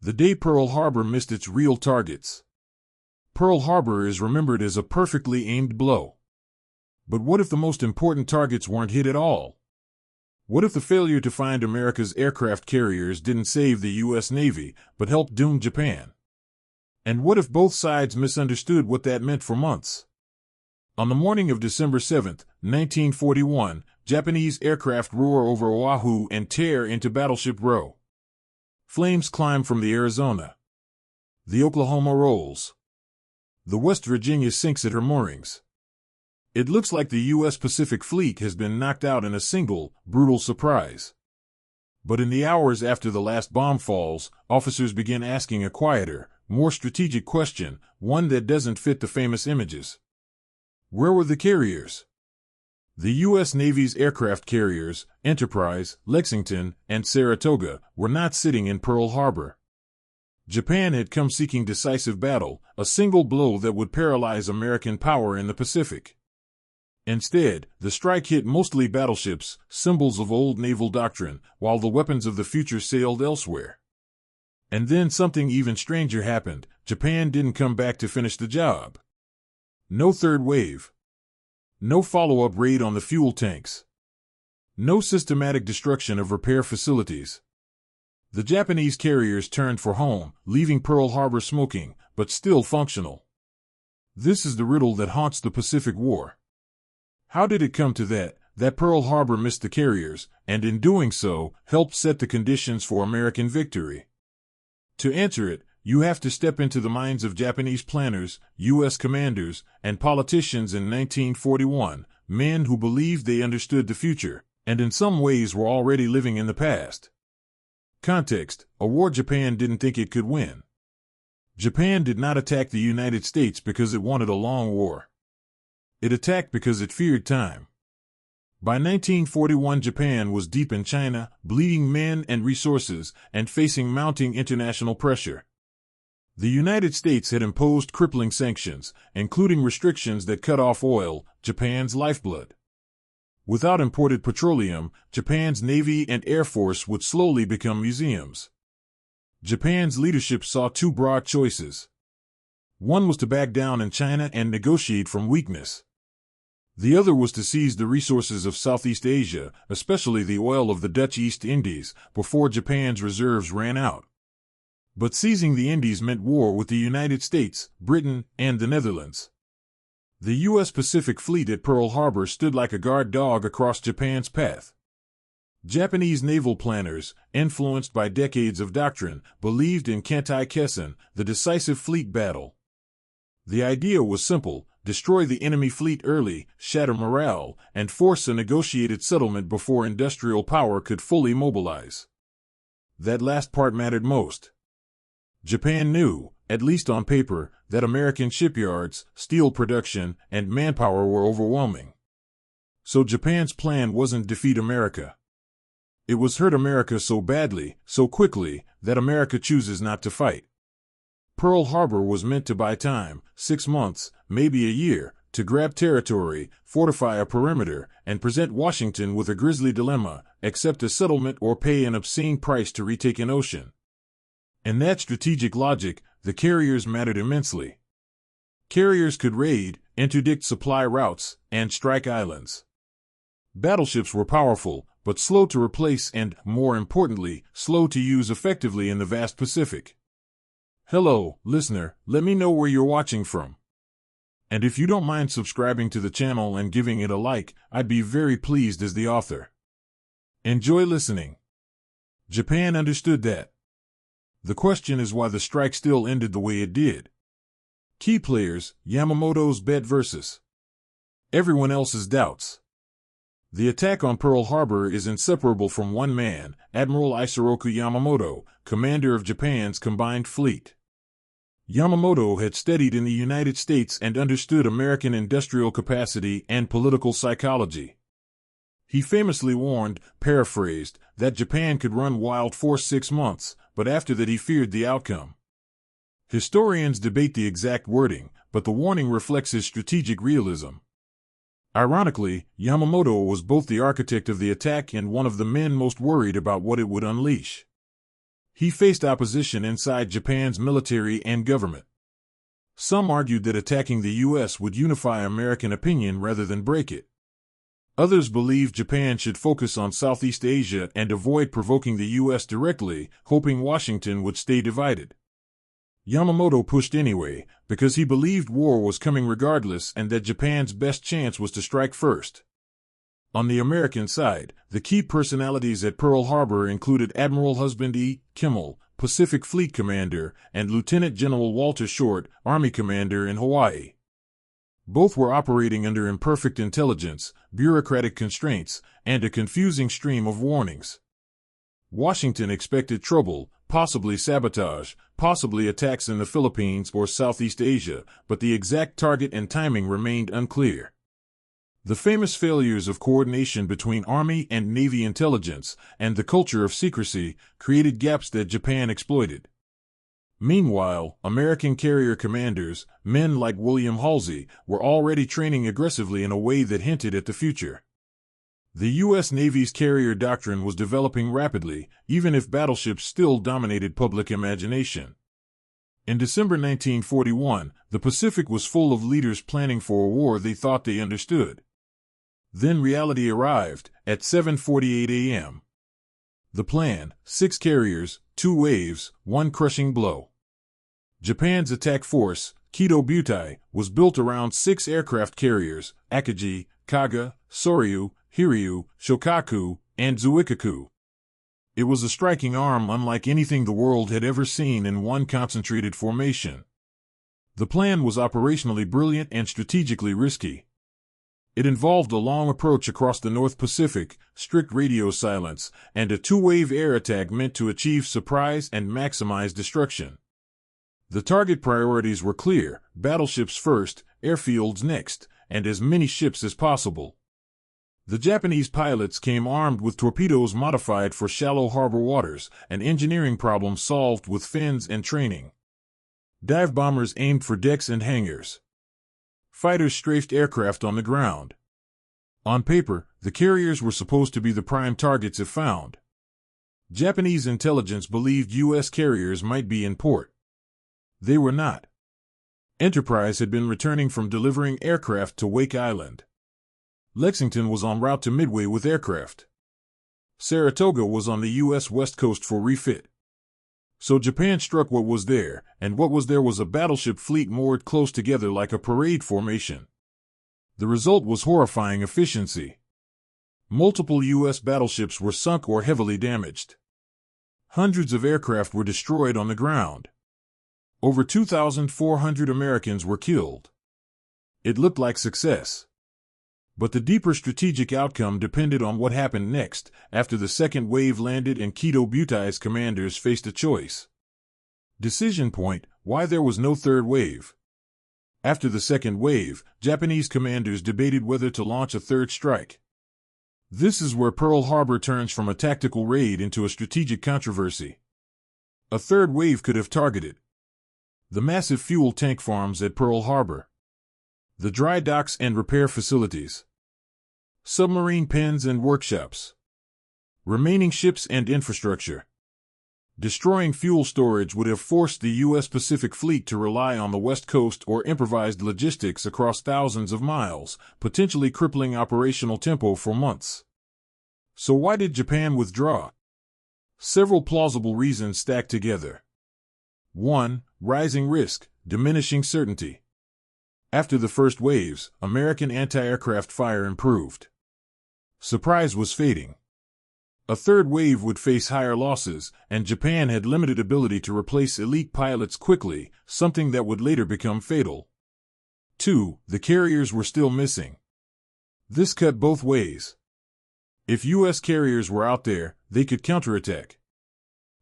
The day Pearl Harbor missed its real targets. Pearl Harbor is remembered as a perfectly aimed blow. But what if the most important targets weren't hit at all? What if the failure to find America's aircraft carriers didn't save the U.S. Navy, but helped doom Japan? And what if both sides misunderstood what that meant for months? On the morning of December 7, 1941, Japanese aircraft roar over Oahu and tear into Battleship Row. Flames climb from the Arizona. The Oklahoma rolls. The West Virginia sinks at her moorings. It looks like the U.S. Pacific Fleet has been knocked out in a single, brutal surprise. But in the hours after the last bomb falls, officers begin asking a quieter, more strategic question, one that doesn't fit the famous images. Where were the carriers? The U.S. Navy's aircraft carriers, Enterprise, Lexington, and Saratoga, were not sitting in Pearl Harbor. Japan had come seeking decisive battle, a single blow that would paralyze American power in the Pacific. Instead, the strike hit mostly battleships, symbols of old naval doctrine, while the weapons of the future sailed elsewhere. And then something even stranger happened. Japan didn't come back to finish the job. No third wave. No follow-up raid on the fuel tanks. No systematic destruction of repair facilities. The Japanese carriers turned for home, leaving Pearl Harbor smoking, but still functional. This is the riddle that haunts the Pacific War. How did it come to that Pearl Harbor missed the carriers, and in doing so, helped set the conditions for American victory? To answer it, you have to step into the minds of Japanese planners, U.S. commanders, and politicians in 1941, men who believed they understood the future, and in some ways were already living in the past. Context: a war Japan didn't think it could win. Japan did not attack the United States because it wanted a long war. It attacked because it feared time. By 1941, Japan was deep in China, bleeding men and resources, and facing mounting international pressure. The United States had imposed crippling sanctions, including restrictions that cut off oil, Japan's lifeblood. Without imported petroleum, Japan's Navy and Air Force would slowly become museums. Japan's leadership saw two broad choices. One was to back down in China and negotiate from weakness. The other was to seize the resources of Southeast Asia, especially the oil of the Dutch East Indies, before Japan's reserves ran out. But seizing the Indies meant war with the United States, Britain, and the Netherlands. The U.S. Pacific Fleet at Pearl Harbor stood like a guard dog across Japan's path. Japanese naval planners, influenced by decades of doctrine, believed in Kantai-Kessen, the decisive fleet battle. The idea was simple: destroy the enemy fleet early, shatter morale, and force a negotiated settlement before industrial power could fully mobilize. That last part mattered most. Japan knew, at least on paper, that American shipyards, steel production, and manpower were overwhelming. So Japan's plan wasn't defeat America. It was hurt America so badly, so quickly, that America chooses not to fight. Pearl Harbor was meant to buy time, 6 months, maybe a year, to grab territory, fortify a perimeter, and present Washington with a grisly dilemma: accept a settlement or pay an obscene price to retake an ocean. In that strategic logic, the carriers mattered immensely. Carriers could raid, interdict supply routes, and strike islands. Battleships were powerful, but slow to replace and, more importantly, slow to use effectively in the vast Pacific. Hello, listener, let me know where you're watching from. And if you don't mind subscribing to the channel and giving it a like, I'd be very pleased as the author. Enjoy listening. Japan understood that. The question is why the strike still ended the way it did. Key players: Yamamoto's bet versus everyone else's doubts. The attack on Pearl Harbor is inseparable from one man, Admiral Isoroku Yamamoto, commander of Japan's combined fleet. Yamamoto had studied in the United States and understood American industrial capacity and political psychology. He famously warned, paraphrased, that Japan could run wild for 6 months, but after that he feared the outcome. Historians debate the exact wording, but the warning reflects his strategic realism. Ironically, Yamamoto was both the architect of the attack and one of the men most worried about what it would unleash. He faced opposition inside Japan's military and government. Some argued that attacking the U.S. would unify American opinion rather than break it. Others believed Japan should focus on Southeast Asia and avoid provoking the U.S. directly, hoping Washington would stay divided. Yamamoto pushed anyway, because he believed war was coming regardless and that Japan's best chance was to strike first. On the American side, the key personalities at Pearl Harbor included Admiral Husband E. Kimmel, Pacific Fleet Commander, and Lieutenant General Walter Short, Army Commander in Hawaii. Both were operating under imperfect intelligence, bureaucratic constraints, and a confusing stream of warnings. Washington expected trouble, possibly sabotage, possibly attacks in the Philippines or Southeast Asia, but the exact target and timing remained unclear. The famous failures of coordination between Army and Navy intelligence and the culture of secrecy created gaps that Japan exploited. Meanwhile, American carrier commanders, men like William Halsey, were already training aggressively in a way that hinted at the future. The U.S. Navy's carrier doctrine was developing rapidly, even if battleships still dominated public imagination. In December 1941, the Pacific was full of leaders planning for a war they thought they understood. Then reality arrived, at 7:48 a.m. The plan: 6 carriers, 2 waves, 1 crushing blow. Japan's attack force, Kido Butai, was built around 6 aircraft carriers: Akagi, Kaga, Soryu, Hiryu, Shokaku, and Zuikaku. It was a striking arm unlike anything the world had ever seen in one concentrated formation. The plan was operationally brilliant and strategically risky. It involved a long approach across the North Pacific, strict radio silence, and a 2-wave air attack meant to achieve surprise and maximize destruction. The target priorities were clear: battleships first, airfields next, and as many ships as possible. The Japanese pilots came armed with torpedoes modified for shallow harbor waters, an engineering problem solved with fins and training. Dive bombers aimed for decks and hangars. Fighters strafed aircraft on the ground. On paper, the carriers were supposed to be the prime targets if found. Japanese intelligence believed U.S. carriers might be in port. They were not. Enterprise had been returning from delivering aircraft to Wake Island. Lexington was en route to Midway with aircraft. Saratoga was on the U.S. West Coast for refit. So Japan struck what was there, and what was there was a battleship fleet moored close together like a parade formation. The result was horrifying efficiency. Multiple U.S. battleships were sunk or heavily damaged. Hundreds of aircraft were destroyed on the ground. Over 2,400 Americans were killed. It looked like success. But the deeper strategic outcome depended on what happened next, after the second wave landed and Kido Butai's commanders faced a choice. Decision point: why there was no third wave. After the second wave, Japanese commanders debated whether to launch a third strike. This is where Pearl Harbor turns from a tactical raid into a strategic controversy. A third wave could have targeted the massive fuel tank farms at Pearl Harbor, the dry docks and repair facilities, submarine pens and workshops, remaining ships and infrastructure. Destroying fuel storage would have forced the U.S. Pacific Fleet to rely on the West Coast or improvised logistics across thousands of miles, potentially crippling operational tempo for months. So why did Japan withdraw? Several plausible reasons stacked together. 1. Rising risk, diminishing certainty. After the first waves, American anti-aircraft fire improved. Surprise was fading. A third wave would face higher losses, and Japan had limited ability to replace elite pilots quickly, something that would later become fatal. 2. The carriers were still missing. This cut both ways. If U.S. carriers were out there, they could counterattack.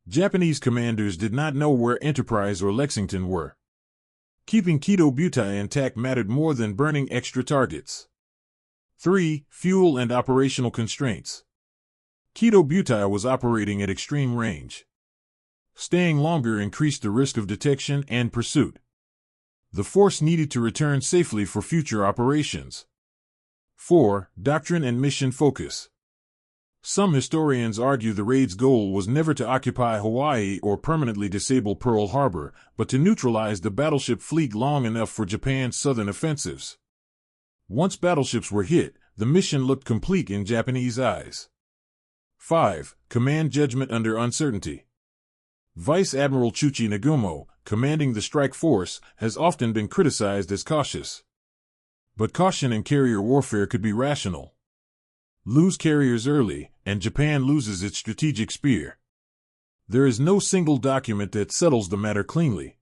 Japanese commanders did not know where Enterprise or Lexington were. Keeping Kido Butai intact mattered more than burning extra targets. 3. Fuel and operational constraints. Kido Butai was operating at extreme range. Staying longer increased the risk of detection and pursuit. The force needed to return safely for future operations. 4. Doctrine and mission focus. Some historians argue the raid's goal was never to occupy Hawaii or permanently disable Pearl Harbor, but to neutralize the battleship fleet long enough for Japan's southern offensives. Once battleships were hit, the mission looked complete in Japanese eyes. 5. Command judgment under uncertainty. Vice Admiral Chuchi Nagumo, commanding the strike force, has often been criticized as cautious. But caution in carrier warfare could be rational. Lose carriers early, and Japan loses its strategic spear. There is no single document that settles the matter cleanly.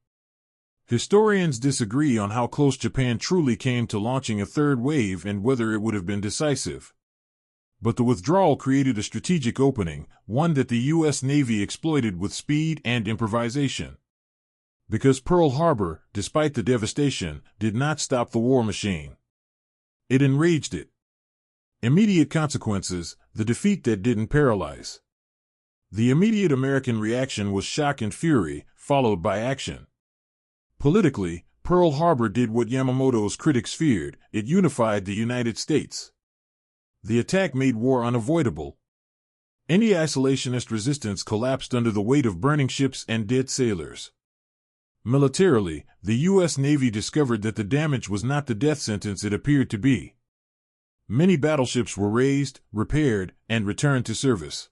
Historians disagree on how close Japan truly came to launching a third wave and whether it would have been decisive. But the withdrawal created a strategic opening, one that the U.S. Navy exploited with speed and improvisation. Because Pearl Harbor, despite the devastation, did not stop the war machine. It enraged it. Immediate consequences, the defeat that didn't paralyze. The immediate American reaction was shock and fury, followed by action. Politically, Pearl Harbor did what Yamamoto's critics feared: it unified the United States. The attack made war unavoidable. Any isolationist resistance collapsed under the weight of burning ships and dead sailors. Militarily, the U.S. Navy discovered that the damage was not the death sentence it appeared to be. Many battleships were raised, repaired, and returned to service.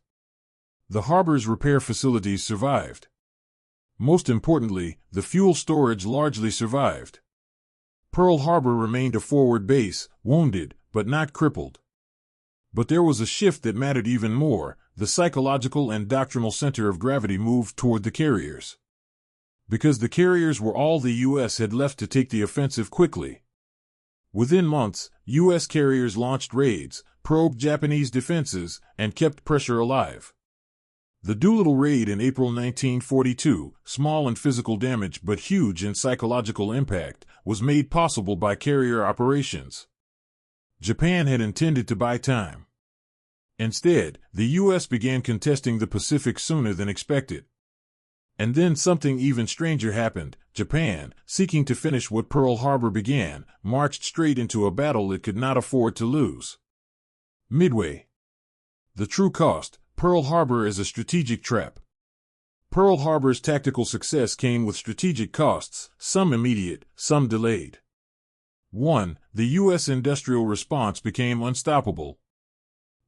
The harbor's repair facilities survived. Most importantly, the fuel storage largely survived. Pearl Harbor remained a forward base, wounded, but not crippled. But there was a shift that mattered even more: the psychological and doctrinal center of gravity moved toward the carriers. Because the carriers were all the U.S. had left to take the offensive quickly. Within months, U.S. carriers launched raids, probed Japanese defenses, and kept pressure alive. The Doolittle raid in April 1942, small in physical damage but huge in psychological impact, was made possible by carrier operations. Japan had intended to buy time. Instead, the U.S. began contesting the Pacific sooner than expected. And then something even stranger happened. Japan, seeking to finish what Pearl Harbor began, marched straight into a battle it could not afford to lose. Midway. The true cost: Pearl Harbor is a strategic trap. Pearl Harbor's tactical success came with strategic costs, some immediate, some delayed. 1. The U.S. industrial response became unstoppable.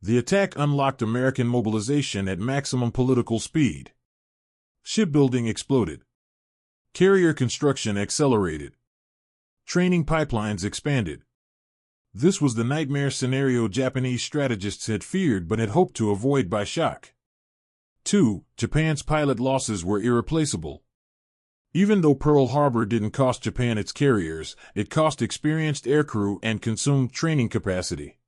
The attack unlocked American mobilization at maximum political speed. Shipbuilding exploded. Carrier construction accelerated. Training pipelines expanded. This was the nightmare scenario Japanese strategists had feared but had hoped to avoid by shock. 2. Japan's pilot losses were irreplaceable. Even though Pearl Harbor didn't cost Japan its carriers, it cost experienced aircrew and consumed training capacity.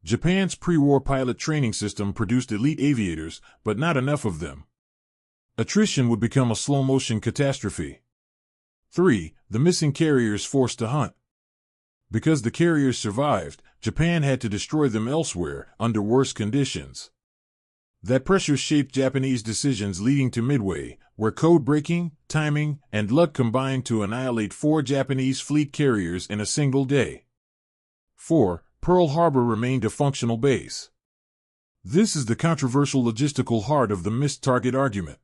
Japan's pre-war pilot training system produced elite aviators, but not enough of them. Attrition would become a slow-motion catastrophe. 3. The missing carriers forced to hunt. Because the carriers survived, Japan had to destroy them elsewhere, under worse conditions. That pressure shaped Japanese decisions, leading to Midway, where code-breaking, timing, and luck combined to annihilate 4 Japanese fleet carriers in a single day. 4. Pearl Harbor remained a functional base. This is the controversial logistical heart of the missed target argument.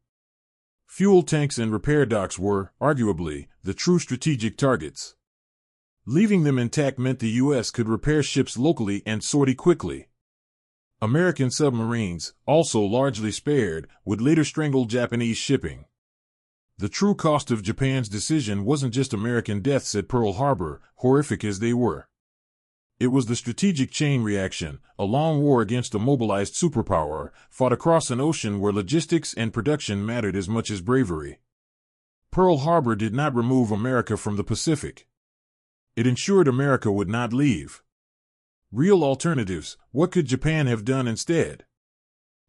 Fuel tanks and repair docks were, arguably, the true strategic targets. Leaving them intact meant the U.S. could repair ships locally and sortie quickly. American submarines, also largely spared, would later strangle Japanese shipping. The true cost of Japan's decision wasn't just American deaths at Pearl Harbor, horrific as they were. It was the strategic chain reaction, a long war against a mobilized superpower, fought across an ocean where logistics and production mattered as much as bravery. Pearl Harbor did not remove America from the Pacific. It ensured America would not leave. Real alternatives: what could Japan have done instead?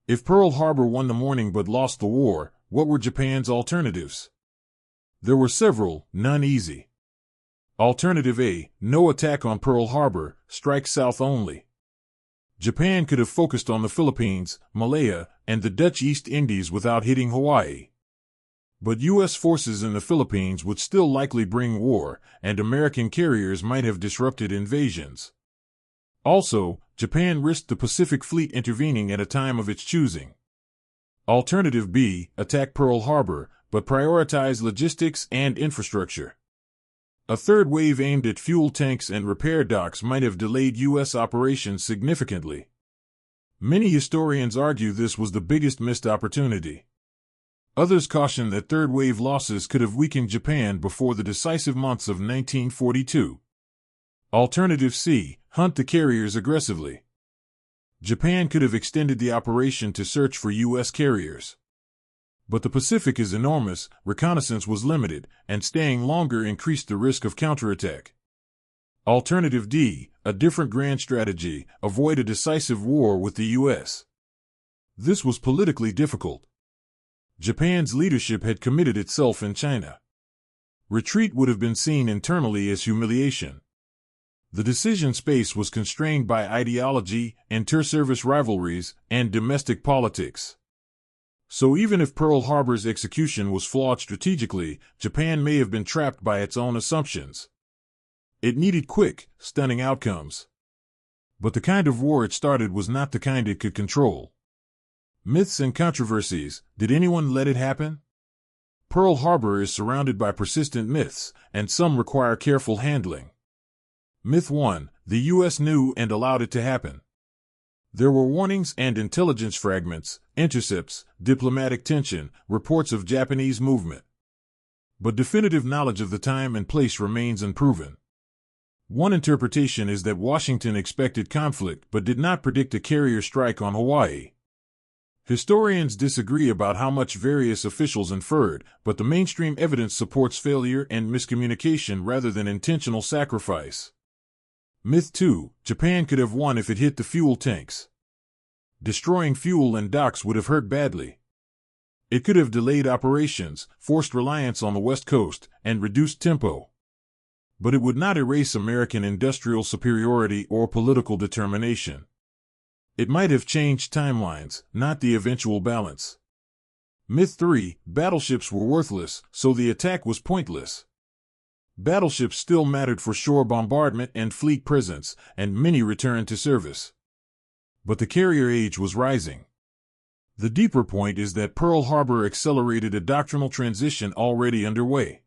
If Pearl Harbor won the morning but lost the war, what were Japan's alternatives? There were several, none easy. Alternative A: no attack on Pearl Harbor, strike south only. Japan could have focused on the Philippines, Malaya, and the Dutch East Indies without hitting Hawaii. But U.S. forces in the Philippines would still likely bring war, and American carriers might have disrupted invasions. Also, Japan risked the Pacific Fleet intervening at a time of its choosing. Alternative B, attack Pearl Harbor, but prioritize logistics and infrastructure. A third wave aimed at fuel tanks and repair docks might have delayed U.S. operations significantly. Many historians argue this was the biggest missed opportunity. Others caution that third wave losses could have weakened Japan before the decisive months of 1942. Alternative C, hunt the carriers aggressively. Japan could have extended the operation to search for U.S. carriers. But the Pacific is enormous, reconnaissance was limited, and staying longer increased the risk of counterattack. Alternative D, a different grand strategy, avoid a decisive war with the U.S. This was politically difficult. Japan's leadership had committed itself in China. Retreat would have been seen internally as humiliation. The decision space was constrained by ideology, inter-service rivalries, and domestic politics. So even if Pearl Harbor's execution was flawed strategically, Japan may have been trapped by its own assumptions. It needed quick, stunning outcomes. But the kind of war it started was not the kind it could control. Myths and controversies, did anyone let it happen? Pearl Harbor is surrounded by persistent myths, and some require careful handling. Myth 1, the U.S. knew and allowed it to happen. There were warnings and intelligence fragments, intercepts, diplomatic tension, reports of Japanese movement. But definitive knowledge of the time and place remains unproven. One interpretation is that Washington expected conflict but did not predict a carrier strike on Hawaii. Historians disagree about how much various officials inferred, but the mainstream evidence supports failure and miscommunication rather than intentional sacrifice. Myth 2, Japan could have won if it hit the fuel tanks. Destroying fuel and docks would have hurt badly. It could have delayed operations, forced reliance on the West Coast, and reduced tempo. But it would not erase American industrial superiority or political determination. It might have changed timelines, not the eventual balance. Myth 3, battleships were worthless, so the attack was pointless. Battleships still mattered for shore bombardment and fleet presence, and many returned to service. But the carrier age was rising. The deeper point is that Pearl Harbor accelerated a doctrinal transition already underway.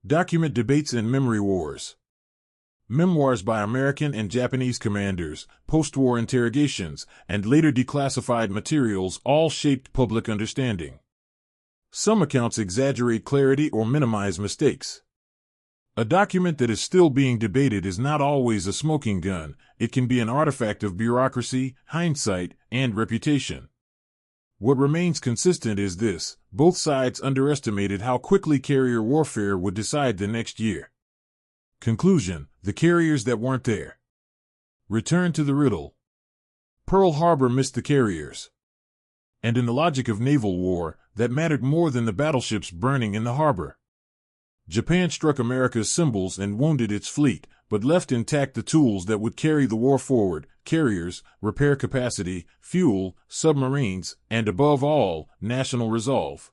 Document debates and memory wars. Memoirs by American and Japanese commanders, post-war interrogations, and later declassified materials all shaped public understanding. Some accounts exaggerate clarity or minimize mistakes. A document that is still being debated is not always a smoking gun. It can be an artifact of bureaucracy, hindsight, and reputation. What remains consistent is this: both sides underestimated how quickly carrier warfare would decide the next year. Conclusion: the carriers that weren't there. Return to the riddle. Pearl Harbor missed the carriers. And in the logic of naval war, that mattered more than the battleships burning in the harbor. Japan struck America's symbols and wounded its fleet, but left intact the tools that would carry the war forward: carriers, repair capacity, fuel, submarines, and above all, national resolve.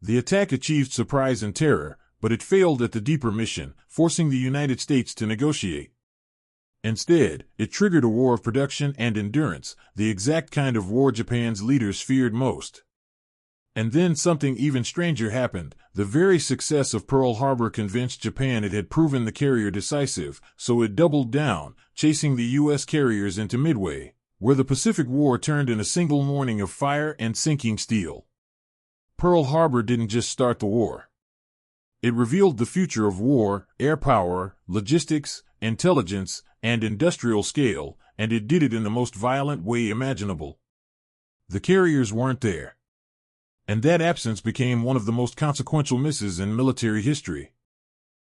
The attack achieved surprise and terror, but it failed at the deeper mission, forcing the United States to negotiate. Instead, it triggered a war of production and endurance, the exact kind of war Japan's leaders feared most. And then something even stranger happened. The very success of Pearl Harbor convinced Japan it had proven the carrier decisive, so it doubled down, chasing the U.S. carriers into Midway, where the Pacific War turned in a single morning of fire and sinking steel. Pearl Harbor didn't just start the war. It revealed the future of war, air power, logistics, intelligence, and industrial scale, and it did it in the most violent way imaginable. The carriers weren't there. And that absence became one of the most consequential misses in military history.